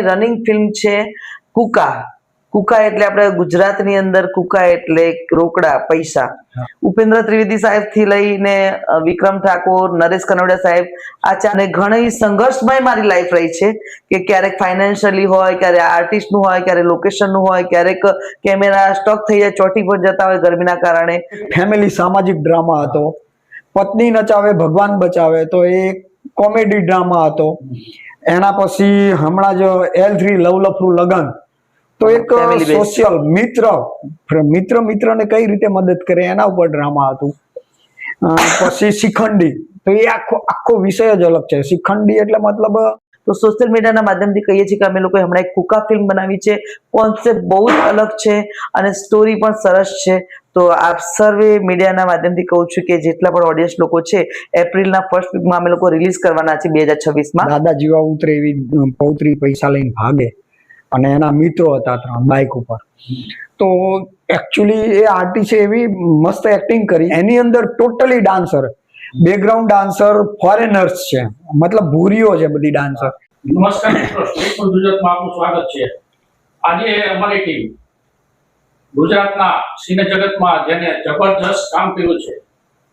Running film છે કુકા. કુકા એટલે આપણે ગુજરાતની અંદર કુકા એટલે રોકડા પૈસા. ઉપેન્દ્ર ત્રિવેદી સાહેબ થી લઈને વિક્રમ ઠાકોર, નરેશ કનોડિયા સાહેબ, આ ચારને ઘણી સંઘર્ષમય મારી લાઈફ રહી છે કે ક્યારેક ફાઇનાન્શિયલી હોય, ક્યારેક આર્ટિસ્ટનું હોય, ક્યારેક લોકેશનનું હોય, ક્યારેક કેમેરા સ્ટોક થઈ જાય, ચોટી પર જતા હોય ગરમીના કારણે. ફેમિલી સામાજિક ડ્રામા હતો. પત્ની નચાવે ભગવાન બચાવે તો એ કોમેડી ડ્રામા હતો. એના પછી હમણાં જ L3 લવ લફરું લગન તો એક સોશિયલ મિત્રને કઈ રીતે મદદ કરે એના ઉપર ડ્રામા હતું. પછી શિખંડી તો એ આખો વિષય જ અલગ છે. શિખંડી એટલે મતલબ તો સોશિયલ મીડિયાના માધ્યમથી કહીએ છીએ કે અમે લોકો હમણાં એક કુકા ફિલ્મ બનાવી છે. કોન્સેપ્ટ બહુ જ અલગ છે અને સ્ટોરી પણ સરસ છે. તો આપ સર્વે મીડિયાના માધ્યમથી કહું છું કે જેટલા પણ ઓડિયન્સ લોકો છે, એપ્રિલના ફર્સ્ટ વીકમાં અમે લોકો રિલીઝ કરવાના છે 2026માં. દાદા જીવા ઉતરે એવી પૌત્રી પૈસા લઈને ભાગે અને એના મિત્રો હતા 3 બાઇક ઉપર. તો એકચ્યુઅલી એ આર્ટિસ્ટ એવી મસ્ત એક્ટિંગ કરી. એની અંદર totally dancer, background dancer, foreigners છે, મતલબ ભૂરીઓ છે બધી ડાન્સર. નમસ્કાર મિત્રો, સ્ટેટ ફોર ગુજરાતમાં આપનું સ્વાગત છે. આજે અમારી ટીમ ગુજરાતના સિને જગતમાં જેને જબરજસ્ત કામ કર્યું છે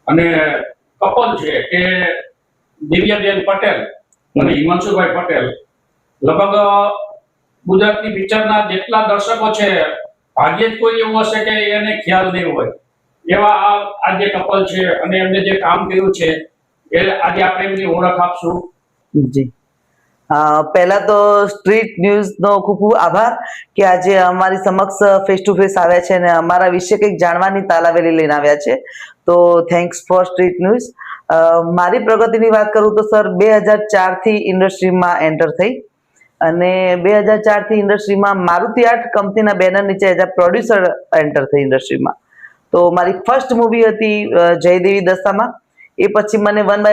અને કપલ છે કે દિવ્યાબેન પટેલ અને હિમાંશુભાઈ પટેલ, લગભગ ગુજરાતની પિક્ચરના જેટલા દર્શકો છે ભાગ્યે જ કોઈ એવું હશે કે એને ખ્યાલ નહીં હોય એવા આ જે કપલ છે અને એમને જે કામ કર્યું છે એ આજે આપણે એમની ઓળખ આપશું. જી, પહેલા તો સ્ટ્રીટ ન્યૂઝનો ખૂબ ખૂબ આભાર કે આજે અમારી સમક્ષ ફેસ ટુ ફેસ આવ્યા છે અને અમારા વિશે કંઈક જાણવાની તાલાવેલી લઈને આવ્યા છે. તો થેન્ક્સ ફોર સ્ટ્રીટ ન્યૂઝ. મારી પ્રગતિની વાત કરું તો સર 2004થી ઇન્ડસ્ટ્રીમાં એન્ટર થઈ અને 2004થી ઇન્ડસ્ટ્રીમાં મારુતિ આર્ટ કંપનીના બેનર નીચે એઝ અ પ્રોડ્યુસર એન્ટર થઈ ઇન્ડસ્ટ્રીમાં. તો મારી ફર્સ્ટ મૂવી હતી જયદેવી દશામાં. એ પછી મને વન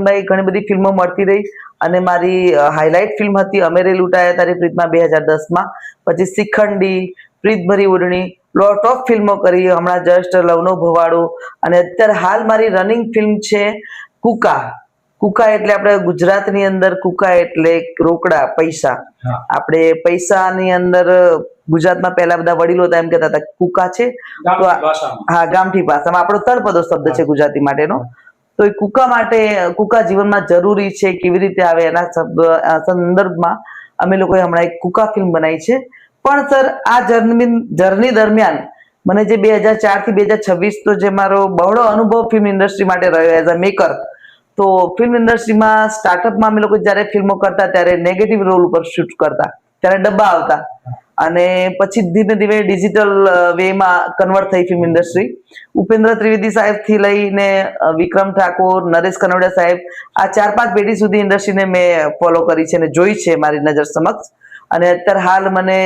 બાય ઘણી બધી ફિલ્મો મળતી રહી અને મારી હાઇલાઇટ ફિલ્મ હતી અમેરે લૂંટાયા તારી પ્રીતમાં 2010માં. પછી શિખંડી, પ્રીત ભરી ઉડણી, લોટ ઓફ ફિલ્મો કરી. હમણાં જસ્ટ લવનો ભવાડો અને અત્યારે હાલ મારી રનિંગ ફિલ્મ છે કુકા. કુકા એટલે આપણે ગુજરાતની અંદર કુકા એટલે રોકડા પૈસા. આપણે પૈસાની અંદર ગુજરાતમાં પહેલા બધા વડીલો હતા એમ કહેતા હતા કુકા છે. હા, ગામઠી ભાષામાં આપણો તળપદો શબ્દ છે ગુજરાતી માટેનો. તો એ કુકા માટે, કુકા જીવનમાં જરૂરી છે કેવી રીતે આવે એના સંદર્ભમાં અમે લોકોએ હમણાં એક કુકા ફિલ્મ બનાવી છે. પણ સર આ જર્ની દરમિયાન મને જે 2004થી 2026 તો જે મારો બહોળો અનુભવ ફિલ્મ ઇન્ડસ્ટ્રી માટે રહ્યો એઝ અ મેકર. તો ફિલ્મ ઇન્ડસ્ટ્રીમાં સ્ટાર્ટઅપમાં અમે લોકો જ્યારે ફિલ્મો કરતા ત્યારે નેગેટિવ રોલ ઉપર શૂટ કરતા, ત્યારે ડબ્બા આવતા અને પછી ધીમે ધીમે ડિજિટલ વેમાં કન્વર્ટ થઈ ફિલ્મ ઇન્ડસ્ટ્રી. ઉપેન્દ્ર ત્રિવેદી સાહેબ થી લઈને વિક્રમ ઠાકોર, નરેશ કનોડિયા સાહેબ, આ 4-5 પેઢી સુધી ઇન્ડસ્ટ્રીને મેં ફોલો કરી છે અને જોઈ છે મારી નજર સમક્ષ. અને અત્યારે હાલ મને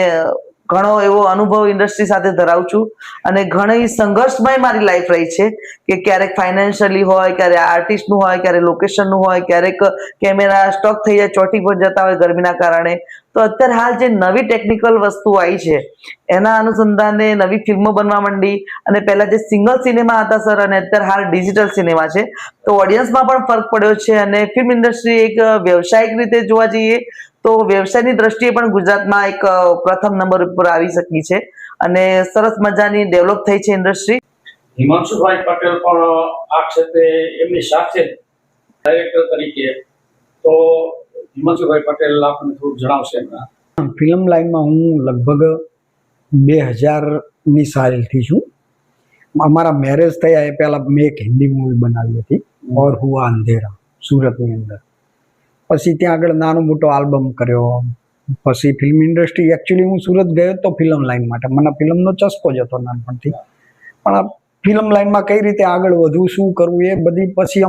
ઘણો એવો અનુભવ ઇન્ડસ્ટ્રી સાથે ધરાવું છું અને ઘણી સંઘર્ષમય મારી લાઈફ રહી છે કે ક્યારેક ફાઇનાન્શિયલી હોય, ક્યારેક આર્ટિસ્ટનું હોય, ક્યારેક લોકેશનનું હોય, ક્યારેક કેમેરા સ્ટોક થઈ જાય, ચોટી પર જતા હોય ગરમીના કારણે. તો અત્યારે હાલ જે નવી ટેકનિકલ વસ્તુ આવી છે એના અનુસંધાને નવી ફિલ્મો બનવા માંડી અને પહેલા જે સિંગલ સિનેમા હતા સર અને અત્યારે હાલ ડિજિટલ સિનેમા છે. તો ઓડિયન્સમાં પણ ફરક પડ્યો છે અને ફિલ્મ ઇન્ડસ્ટ્રી એક વ્યવસાયિક રીતે જોવા જઈએ તો વ્યવસાયની દ્રષ્ટિએ પણ ગુજરાતમાં એક પ્રથમ નંબર ઉપર આવી શકી છે અને સરસ મજાની ડેવલપ થઈ છે ઇન્ડસ્ટ્રી. હિમાંશુભાઈ પટેલ પણ આ ક્ષેત્રે એમની સાથે ડાયરેક્ટર તરીકે, તો હિમાંશુભાઈ પટેલ આપણને થોડું જણાવશે. ફિલ્મ લાઈનમાં હું લગભગ 2000ની સાલથી છું. અમારા મેરેજ થયા એ પહેલા મેં એક હિન્દી મૂવી બનાવી હતી ઓર હુઆ અંધેરા, સુરતની અંદર. પછી ત્યાં આગળ નાનો મોટો આલ્બમ કર્યો. પછી ફિલ્મ ઇન્ડસ્ટ્રી, એકચ્યુઅલી હું સુરત ગયો તો ફિલ્મ લાઈન માટે, મને ફિલ્મનો ચસ્કો જ હતો નાનપણથી. પણ આ ફિલ્મ લાઈનમાં કઈ રીતે આગળ વધવું, શું કરવું એ બધી પછી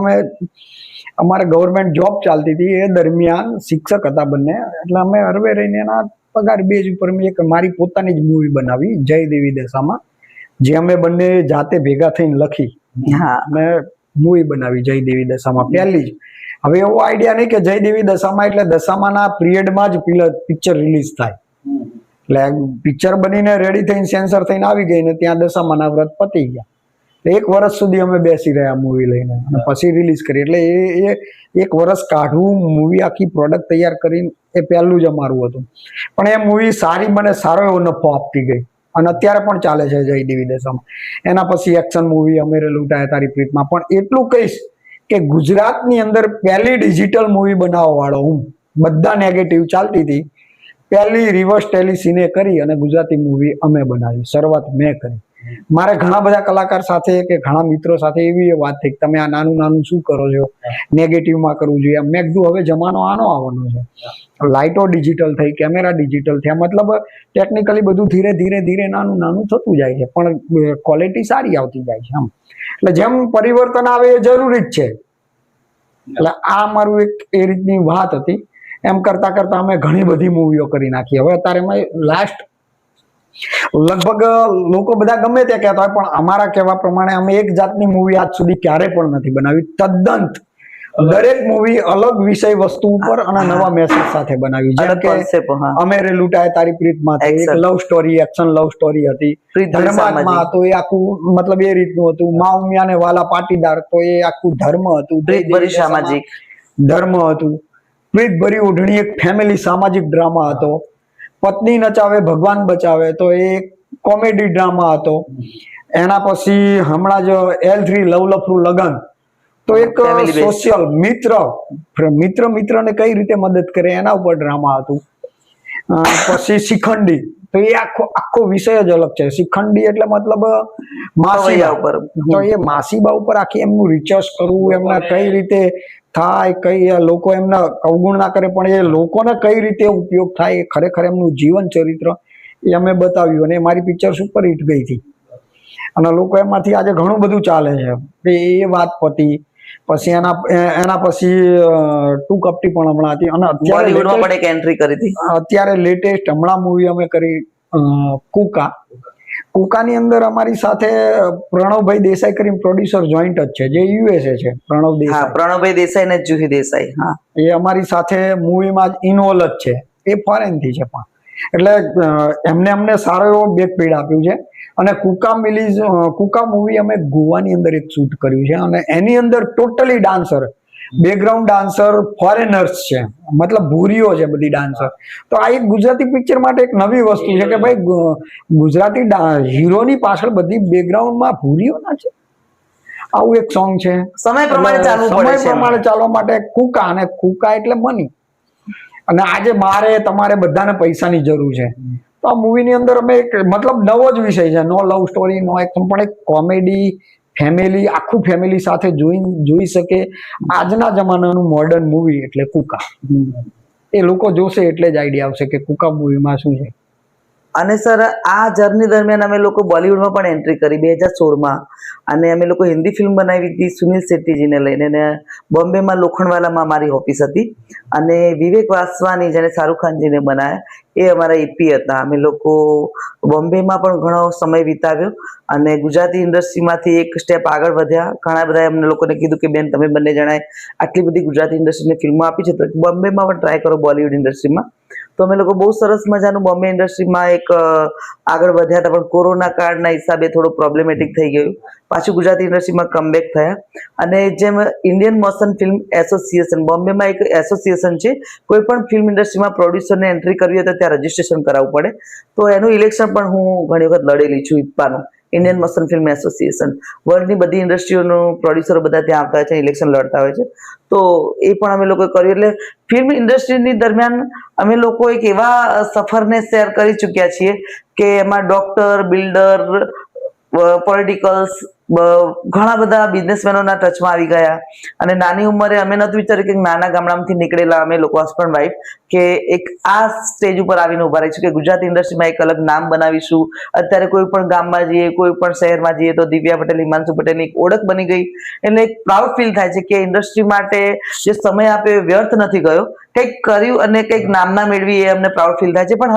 અમારે ગવર્મેન્ટ જોબ ચાલતી હતી એ દરમિયાન શિક્ષક હતા બંને, એટલે અમે હરવે રહીને એના પગાર બેઝ ઉપર મેં એક મારી પોતાની જ મૂવી બનાવી જયદેવી દશામાં, જે અમે બંને જાતે ભેગા થઈને લખી. મેં મૂવી બનાવી જયદેવી દશામાં પહેલી જ. હવે એવો આઈડિયા નહીં કે જયદેવી દશામાં એટલે દશામાના પિરિયડમાં જ પિક્ચર રિલીઝ થાય. એટલે પિક્ચર બનીને રેડી થઈને સેન્સર થઈને આવી ગઈ ને ત્યાં દશામાના વ્રત પતી ગયા. 1 વર્ષ સુધી અમે બેસી રહ્યા મૂવી લઈને અને પછી રિલીઝ કરી. એટલે એ 1 વર્ષ કાઢવું, મૂવી આખી પ્રોડક્ટ તૈયાર કરીને એ પહેલું જ અમારું હતું. પણ એ મૂવી સારી, મને સારો એવો નફો આપતી ગઈ અને અત્યારે પણ ચાલે છે જયદેવી વિદેશામાં. એના પછી એક્શન મૂવી અમેરે લૂંટાયા તારી પ્રીતમાં. પણ એટલું કહીશ કે ગુજરાતની અંદર પહેલી ડિજિટલ મૂવી બનાવવા વાળો હું. બધા નેગેટિવ ચાલતી હતી, પહેલી રિવર્સ ટેલિસીને કરી અને ગુજરાતી મૂવી અમે બનાવી. શરૂઆત મેં કરી. મારે ઘણા બધા કલાકાર સાથે કે ઘણા મિત્રો સાથે એવી વાત થઈ કે તમે આ નાનું નાનું શું કરો છો, નેગેટિવમાં કરવું જોઈએ. મેં કીધું હવે જમાનો આનો આવવાનો છે, લાઇટો ડિજિટલ થઈ, કેમેરા ડિજિટલ થયા, મતલબ ટેકનિકલી બધું ધીરે ધીરે ધીરે નાનું નાનું થતું જાય છે, પણ ક્વોલિટી સારી આવતી જાય છે. એટલે જેમ પરિવર્તન આવે એ જરૂરી જ છે. એટલે આ મારું એક એ રીતની વાત હતી. એમ કરતા કરતા અમે ઘણી બધી મૂવીઓ કરી નાખી. હવે અત્યારે લાસ્ટ લગભગ લોકો બધા ગમે તે કહેતા હોય, પણ અમારા કહેવા પ્રમાણે અમે એક જાતની મૂવી આજ સુધી ક્યારે પણ નથી બનાવી. તદ્દન દરેક મૂવી અલગ વિષય વસ્તુ ઉપર અને નવા મેસેજ સાથે બનાવી. જેમ કે અમેરે લૂંટાયા તારી પ્રીતમાં એક love story, action love story હતી. ધર્માત્મા તો એ આખું મતલબ એ રીતનું હતું. મા ઉમિયા ને વાલા પાટીદાર તો એ આખું ધર્મ હતું, સામાજિક ધર્મ હતું. પ્રીત ભરી ઓઢણી એક ફેમિલી સામાજિક ડ્રામા હતો. પત્ની નચાવે ભગવાન બચાવે તો એ કોમેડી ડ્રામા હતો. એના પછી હમણાં જ L3 લવ લફરું લગન તો એક સોશિયલ મિત્રને કઈ રીતે મદદ કરે એના ઉપર ડ્રામા હતું. પછી શિખંડી તો એ આખો વિષય જ અલગ છે. શિખંડી એટલે મતલબ માસીબા ઉપર, તો એ માસીબા ઉપર આખી એમનું રિસર્ચ કરવું, એમના કઈ રીતે થાય, કઈ લોકો એમના અવગુણ ના કરે પણ એ લોકોને કઈ રીતે ઉપયોગ થાય, ખરેખર એમનું જીવન ચરિત્ર એ અમે બતાવ્યું. અને મારી પિક્ચર સુપર હિટ ગઈ હતી અને લોકો એમાંથી આજે ઘણું બધું ચાલે છે. એ વાત પતી. પછી એના પછી ટુ કપટી પણ હમણાં હતી અને બોલિવૂડમાં પણ એક એન્ટ્રી કરી હતી. અત્યારે લેટેસ્ટ હમણાં મૂવી અમે કરી કુકાની અંદર અમારી સાથે પ્રણવભાઈ દેસાઈ કરીને પ્રોડ્યુસર જોઈન્ટ જ છે, જે યુએસએ છે. પ્રણવભાઈ દેસાઈ ને જુહી દેસાઈ, હા, એ અમારી સાથે મૂવીમાં જ ઇન્વોલ્વ જ છે. એ ફોરેન થી છે પણ એટલે અમને સારો એવો બેકપીડ આપ્યું છે. અને કુકા મૂવી અમે ગોવાની અંદર એક શૂટ કર્યું છે અને એની અંદર totally dancer, background dancer foreigners છે, મતલબ ભૂરીઓ છે બધી ડાન્સર. તો આ એક ગુજરાતી પિક્ચર માટે એક નવી વસ્તુ છે કે ભાઈ ગુજરાતી હીરોની પાછળ બધી બેકગ્રાઉન્ડમાં ભૂરીઓ ના છે. આવું એક સોંગ છે. સમય પ્રમાણે ચાલવા માટે કુકા, અને કુકા એટલે મની. અને આજે મારે તમારે બધાને પૈસાની જરૂર છે, તો આ મૂવીની અંદર અમે એક મતલબ નવો જ વિષય છે. નો લવ સ્ટોરી, નો એક્શન, પણ એક કોમેડી, ફેમિલી, આખું ફેમિલી સાથે જોઈ શકે આજના જમાનાનું મોડર્ન મૂવી એટલે કુકા. એ લોકો જોશે એટલે જ આઈડિયા આવશે કે કુકા મૂવીમાં શું છે. અને સર આ જર્ની દરમિયાન અમે લોકો બોલિવૂડમાં પણ એન્ટ્રી કરી 2016માં. અને અમે લોકો હિન્દી ફિલ્મ બનાવી હતી સુનિલ શેટ્ટીજીને લઈને, ને બોમ્બેમાં લોખંડવાલામાં અમારી ઓફિસ હતી. અને વિવેક વાસવાની જેને શાહરુખ ખાનજીને બનાવ્યા એ અમારા એપી હતા. અમે લોકો બોમ્બેમાં પણ ઘણો સમય વિતાવ્યો અને ગુજરાતી ઇન્ડસ્ટ્રીમાંથી એક સ્ટેપ આગળ વધ્યા. ઘણા બધા અમને લોકોને કીધું કે બેન તમે બંને જણાએ આટલી બધી ગુજરાતી ઇન્ડસ્ટ્રીની ફિલ્મો આપી છે તો બોમ્બેમાં પણ ટ્રાય કરો બોલિવૂડ ઇન્ડસ્ટ્રીમાં. તો અમે લોકો બહુ સરસ મજાનું બોમ્બે ઇન્ડસ્ટ્રીમાં એક આગળ વધ્યા હતા, પણ કોરોના કાળના હિસાબે થોડું પ્રોબ્લેમેટિક થઈ ગયું. પાછું ગુજરાતી ઇન્ડસ્ટ્રીમાં કમબેક થયા. અને જેમ ઇન્ડિયન મોશન ફિલ્મ એસોસિએશન, બોમ્બેમાં એક એસોસિએશન છે, કોઈ પણ ફિલ્મ ઇન્ડસ્ટ્રીમાં પ્રોડ્યુસરને એન્ટ્રી કરવી હોય તો ત્યાં રજીસ્ટ્રેશન કરાવવું પડે. તો એનું ઇલેક્શન પણ હું ઘણી વખત લડેલી છું. ઇપ્પાનું, ઇન્ડિયન મોશન ફિલ્મ એસોસિએશન, વર્લ્ડની બધી ઇન્ડસ્ટ્રીઓનું પ્રોડ્યુસરો બધા ત્યાં આવતા હોય છે, ઇલેક્શન લડતા હોય છે. તો એ પણ અમે લોકોએ કર્યું. એટલે ફિલ્મ ઇન્ડસ્ટ્રીની દરમિયાન અમે લોકો એક એવા સફરને શેર કરી ચૂક્યા છીએ કે એમાં ડોક્ટર, બિલ્ડર, પોલિટિકલ્સ, ઘણા બધા બિઝનેસમેનોના ટચમાં આવી ગયા. અને નાની ઉંમરે અમે નહોતું વિચાર્યું કે નાના ગામડામાંથી નીકળેલા અમે લોકો હસબન્ડ વાઈફ કે એક આ સ્ટેજ ઉપર આવીને ઉભા રહીશું કે ગુજરાતી ઇન્ડસ્ટ્રીમાં એક અલગ નામ બનાવીશું. અત્યારે કોઈ પણ ગામમાં જઈએ, કોઈ પણ શહેરમાં જઈએ તો દિવ્યા પટેલ, હિમાંશુ પટેલની એક ઓળખ બની ગઈ. એટલે એક પ્રાઉડ ફીલ થાય છે કે ઇન્ડસ્ટ્રી માટે જે સમય આપ્યો એ વ્યર્થ નથી ગયો, કંઈક કર્યું અને કંઈક નામના મેળવી, એ અમને પ્રાઉડ ફીલ થાય છે. પણ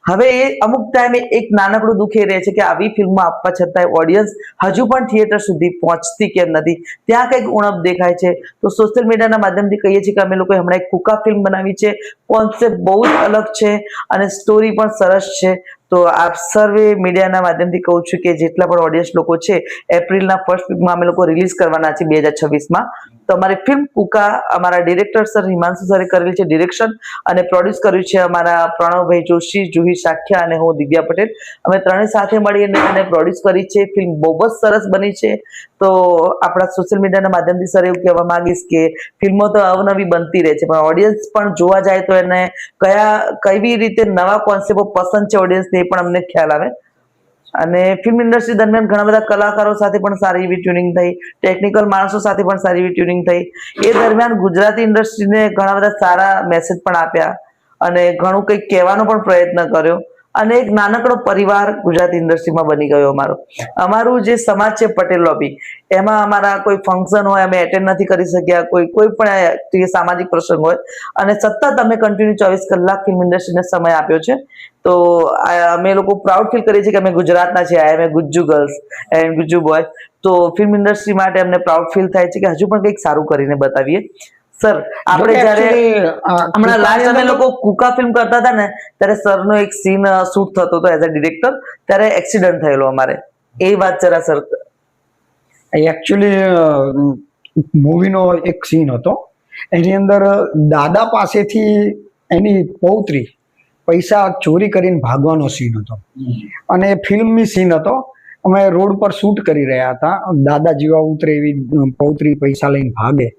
હવે એ અમુક ટાઈમે એક નાનકડું દુઃખ એ રહે છે કે આવી ફિલ્મો આપવા છતાંય ઓડિયન્સ હજુ પણ થિયેટર સુધી પહોંચતી કેમ નથી, ત્યાં કંઈક ઉણપ દેખાય છે. તો સોશિયલ મીડિયાના માધ્યમથી કહીએ છીએ કે અમે લોકોએ હમણાં એક કુકા ફિલ્મ બનાવી છે. કોન્સેપ્ટ બહુ જ અલગ છે અને સ્ટોરી પણ સરસ છે. તો આપ સર્વે મીડિયાના માધ્યમથી કહું છું કે જેટલા પણ ઓડિયન્સ લોકો છે, એપ્રિલના ફર્સ્ટ વીકમાં અમે લોકો રિલીઝ કરવાના છે 2026માં. તો અમારી ફિલ્મ કુકા અમારા ડિરેક્ટર સર હિમાંશુ સરે કરેલી છે ડિરેક્શન, અને પ્રોડ્યુસ કર્યું છે અમારા પ્રણવભાઈ જોશી, જુહી સાખ્યા અને હું દિવ્યા પટેલ. અમે ત્રણેય સાથે મળીને એને પ્રોડ્યુસ કરી છે. ફિલ્મ બહુ જ સરસ બની છે. તો આપણા સોશિયલ મીડિયાના માધ્યમથી સર એવું કહેવા માંગીશ કે ફિલ્મો તો અવનવી બનતી રહે છે, પણ ઓડિયન્સ પણ જોવા જાય તો એને કેવી રીતે નવા કોન્સેપ્ટો પસંદ છે ઓડિયન્સને એ પણ અમને ખ્યાલ આવે. અને ફિલ્મ ઇન્ડસ્ટ્રી દરમિયાન ઘણા બધા કલાકારો સાથે પણ સારી એવી ટ્યુનિંગ થઈ, ટેકનિકલ માણસો સાથે પણ સારી એવી ટ્યુનિંગ થઈ. એ દરમિયાન ગુજરાતી ઇન્ડસ્ટ્રીને ઘણા બધા સારા મેસેજ પણ આપ્યા અને ઘણું કંઈક કહેવાનો પણ પ્રયત્ન કર્યો. અને એક નાનકડો પરિવાર ગુજરાતી ઇન્ડસ્ટ્રીમાં બની ગયો અમારું જે સમાજ છે પટેલ લોબી, એમાં અમારા કોઈ ફંક્શન હોય અમે એટેન્ડ નથી કરી શક્યા, કોઈ પણ સામાજિક પ્રસંગ હોય, અને સતત અમે કન્ટિન્યુ 24 કલાક ફિલ્મ ઇન્ડસ્ટ્રીને સમય આપ્યો છે. તો અમે લોકો પ્રાઉડ ફીલ કરીએ છીએ કે અમે ગુજરાતના છીએ. I am a Gujju girls and Gujju boy. તો ફિલ્મ ઇન્ડસ્ટ્રી માટે અમને પ્રાઉડ ફીલ થાય છે કે હજુ પણ કંઈક સારું કરીને બતાવીએ. સર, આપણે જ્યારે હમણાં લાસ્ટ અમે લોકો કુકા ફિલ્મ કરતા હતા ને, ત્યારે સરનો એક સીન શૂટ થતો હતો એઝ અ ડિરેક્ટર, ત્યારે એક્સિડન્ટ થયેલો અમારે. એ વાત જરા સર. એકચ્યુઅલી મૂવીનો એક સીન હતો, એની અંદર દાદા પાસેથી એની પૌત્રી પૈસા ચોરી કરીને ભાગવાનો સીન હતો, અને ફિલ્મની સીન હતો. અમે રોડ પર શૂટ કરી રહ્યા હતા, દાદા જેવા ઉતરે એવી પૌત્રી પૈસા લઈને ભાગે,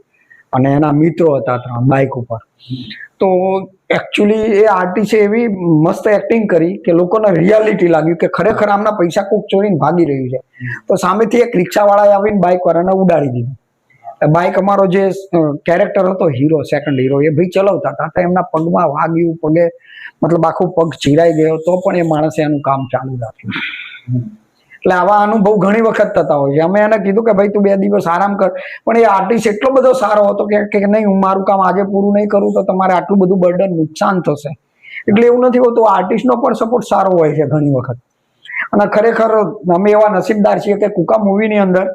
અને એના મિત્રો હતા 3 બાઇક ઉપર. તો એકચ્યુઅલી એ આર્ટિસ્ટે એવી મસ્ત એક્ટિંગ કરી કે લોકોને રિયાલિટી લાગ્યું કે ખરેખર આમના પૈસા કોક ચોરીને ભાગી રહ્યું છે. તો સામેથી એક રિક્ષાવાળાએ આવીને બાઇક વાળાને ઉડાડી દીધું. બાઇક અમારો જે કેરેક્ટર હતો હીરો, સેકન્ડ હીરો, એ ભાઈ ચલાવતા હતા, તો એમના પગમાં વાગ્યું, પગે મતલબ આખો પગ ચીરાઈ ગયો, તો પણ એ માણસે એનું કામ ચાલુ રાખ્યું. એટલે આવા અનુભવ ઘણી વખત થતા હોય છે. અમે એને કીધું કે ભાઈ તું 2 દિવસ આરામ કર, પણ એ આર્ટિસ્ટ એટલો બધો સારો હતો કે નહીં, હું મારું કામ આજે પૂરું નહીં કરું તો તમારે આટલું બધું બર્ડન નુકસાન થશે. એટલે એવું નથી હોતું, આર્ટિસ્ટનો પણ સપોર્ટ સારો હોય છે ઘણી વખત. અને ખરેખર અમે એવા નસીબદાર છીએ કે કુકા મૂવીની અંદર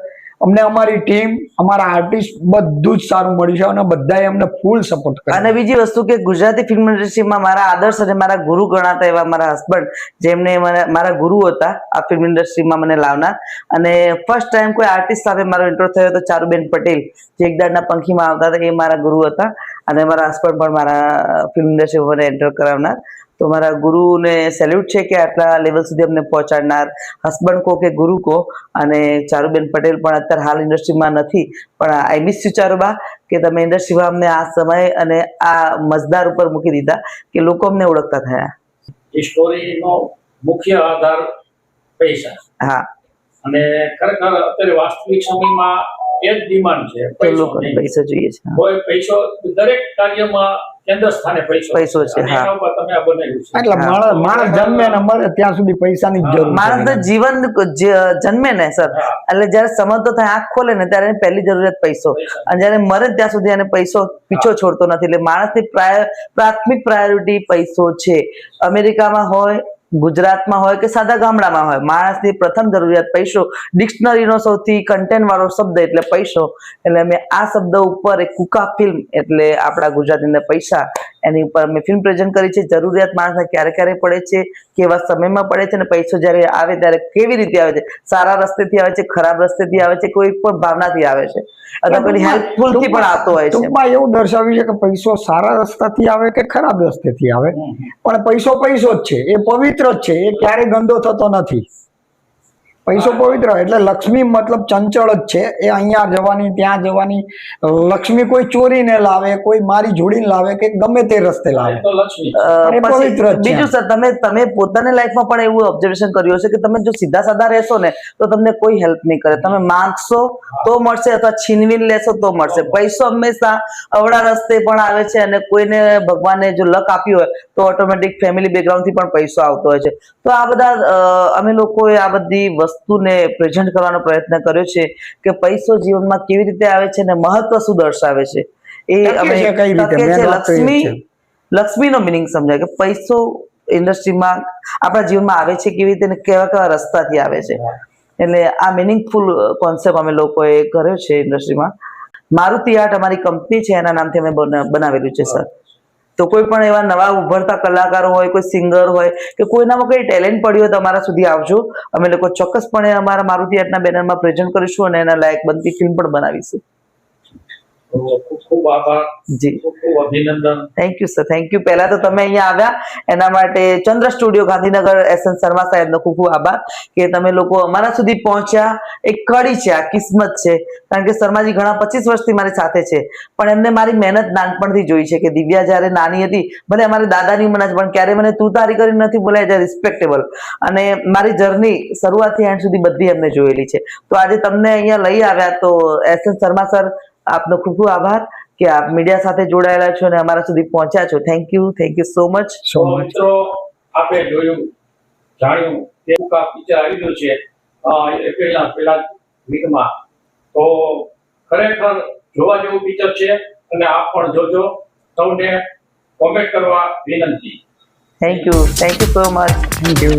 અમને અમારી ટીમ, અમારા આર્ટિસ્ટ બધું જ સારું મળ્યું છે, અને બધાએ અમને ફૂલ સપોર્ટ કર્યો. અને બીજી વસ્તુ કે ગુજરાતી ફિલ્મ ઇન્ડસ્ટ્રીમાં મારા આદર્શ અને મારા ગુરુ ગણાતા એવા મારા હસબન્ડ, જેમને મારા ગુરુ હતા આ ફિલ્મ ઇન્ડસ્ટ્રીમાં મને લાવનાર. અને ફર્સ્ટ ટાઈમ કોઈ આર્ટિસ્ટ સાથે મારો ઇન્ટ્રો થયો હતો, ચારુબેન પટેલ, જે એકદાડના પંખીમાં આવતા હતા, એ મારા ગુરુ હતા. અને મારા હસબન્ડ પણ મારા ફિલ્મ ઇન્ડસ્ટ્રીમાં મને એન્ટર કરાવનાર. તો મારા ગુરુને સેલ્યુટ છે કે આટલા લેવલ સુધી અમને પહોંચાડનાર. હસબન્ડ કો કે ગુરુ કો. અને ચારુબેન પટેલ પણ અત્યારે હાલ ઇન્ડસ્ટ્રીમાં નથી, પણ આઈ મિસ યુ ચારુબા, કે તમે ઇન્ડસ્ટ્રીમાં અમને આ સમય અને આ મજદાર ઉપર મૂકી દીધા કે લોકો અમને ઓળખતા થયા. એ સ્ટોરીનો મુખ્ય આધાર પૈસા. હા, અને ખરેખર અત્યારે વાસ્તવિક સમયમાં એ જ ડિમાન્ડ છે, તો લોકોને પૈસા જોઈએ છે. કોઈ પૈસો દરેક કાર્યમાં કેન્દ્ર સ્થાને પૈસો છે. અને એના ઉપર તમે આ બનાવ્યું છે. એટલે માણસ જન્મે ને મરે ત્યાં સુધી પૈસાની જ જરૂર છે. માણસ જીવન જન્મે ને સર, એટલે જયારે સમજતો થાય, આંખ ખોલે ને ત્યારે એની પહેલી જરૂરિયાત પૈસો, અને જયારે મરે ત્યાં સુધી એને પૈસો પીછો છોડતો નથી. એટલે માણસની પ્રાથમિક પ્રાયોરિટી પૈસો છે. અમેરિકામાં હોય, ગુજરાતમાં હોય કે સાદા ગામડામાં હોય, માણસની પ્રથમ જરૂરિયાત પૈસો. ડિક્શનરીનો સૌથી કન્ટેન્ટ વાળો શબ્દ એટલે પૈસો. એટલે અમે આ શબ્દ ઉપર એક કુકા ફિલ્મ, એટલે આપણા ગુજરાતની અંદર પૈસા, એની ઉપર અમે ફિલ્મ પ્રેઝન્ટ કરી છે. જરૂરિયાત માણસને ક્યારે ક્યારે પડે છે, કેવા સમયમાં પડે છે, અને પૈસો જયારે આવે ત્યારે કેવી રીતે આવે છે. સારા રસ્તેથી આવે છે, ખરાબ રસ્તેથી આવે છે, કોઈ પણ ભાવનાથી આવે છે, અથવા કોઈ હેલ્પફુલ થી પણ આવતો હોય છે. ટૂંકમાં એવું દર્શાવ્યું છે કે પૈસો સારા રસ્તાથી આવે કે ખરાબ રસ્તેથી આવે, પણ પૈસો પૈસો જ છે, એ પવિત્ર જ છે, એ ક્યારેય ગંદો થતો નથી. પૈસો પવિત્ર, એટલે લક્ષ્મી મતલબ ચંચળ જ છે. એ અહીંયા જવાની ત્યાં જવાની, લક્ષ્મી કોઈ ચોરીને લાવે, કોઈ મારી જોડીને લાવે, કે ગમે તે રસ્તે લાવે, તો લક્ષ્મી એ પવિત્ર જ છે. બીજું સર, તમે પોતાની લાઈફમાં પણ એવું ઓબ્ઝર્વેશન કર્યું હશે કે તમે જો સીધા સાધા રહેશો ને તો તમને કોઈ હેલ્પ નહીં કરે. તમે માંગશો તો મળશે, અથવા છીનવીને લેશો તો મળશે. પૈસો હંમેશા અવળા રસ્તે પણ આવે છે, અને કોઈને ભગવાને જો લક આપ્યું હોય તો ઓટોમેટિક ફેમિલી બેકગ્રાઉન્ડ થી પણ પૈસો આવતો હોય છે. તો આ બધા અમે લોકોએ આ બધી વસ્તુને પ્રેઝન્ટ કરવાનો પ્રયત્ન કર્યો છે કે પૈસો જીવનમાં કેવી રીતે આવે છે અને મહત્વ શું દર્શાવે છે. એ અમે લક્ષ્મીનો મિનિંગ સમજાય કે પૈસો ઇન્ડસ્ટ્રીમાં આપણા જીવનમાં આવે છે કેવી રીતે, કેવા કેવા રસ્તાથી આવે છે. એટલે આ મિનિંગફુલ કોન્સેપ્ટ અમે લોકોએ કર્યો છે ઇન્ડસ્ટ્રીમાં. મારુતિ આર્ટ અમારી કંપની છે, એના નામથી અમે બનાવેલું છે સર. તો કોઈ પણ એવા નવા ઉભરતા કલાકારો હોય, કોઈ સિંગર હોય કે કોઈનામાં કોઈ ટેલેન્ટ પડ્યું હોય તો અમારા સુધી આવજો. અમે લોકો ચોક્કસપણે અમારા મારુતિ આર્ટના બેનરમાં પ્રેઝન્ટ કરીશું અને એના લાયક બનતી ફિલ્મ પણ બનાવીશું. તો ખૂબ ખૂબ આભાર, જી, ખૂબ ખૂબ અભિનંદન. Thank you sir, thank you. પહેલા તો તમે અહીંયા આવ્યા એના માટે ચંદ્ર સ્ટુડિયો ગાંધીનગર એસએન શર્મા સાહેબનો ખૂબ ખૂબ આભાર કે તમે લોકો અમારા સુધી પહોંચ્યા. એક કડી છે, આ કિસ્મત છે. કારણ કે શર્માજી ઘણા 25 વર્ષથી મારી સાથે છે, પણ એમને મારી મહેનત નાનપણથી જોઈ છે કે દિવ્યા જ્યારે નાની હતી, ભલે અમારી દાદાની ઉંમરના છે, પણ ક્યારે મને તું તારી કરીને નથી બોલાય, એઝ રિસ્પેક્ટેબલ. અને મારી જર્ની શરૂઆતથી એન્ડ સુધી બધી એમને જોયેલી છે. તો આજે તમને અહીંયા લઈ આવ્યા તો એસએન શર્મા સર, આપનો ખૂબ ખૂબ આભાર કે આપ મીડિયા સાથે જોડાયેલા છો અને અમારા સુધી પહોંચ્યા છો. Thank you so much. So તો મચ. મિત્રો, આપણે જોયું, જાણ્યું કે આ પિક્ચર આવી ગયું છે એપ્રિલના પહેલા વીકમાં. તો ખરેખર જોવા જેવું પિક્ચર છે અને આપ પણ જોજો. સૌને કોમેન્ટ કરવા વિનંતી. Thank you so much. Thank you.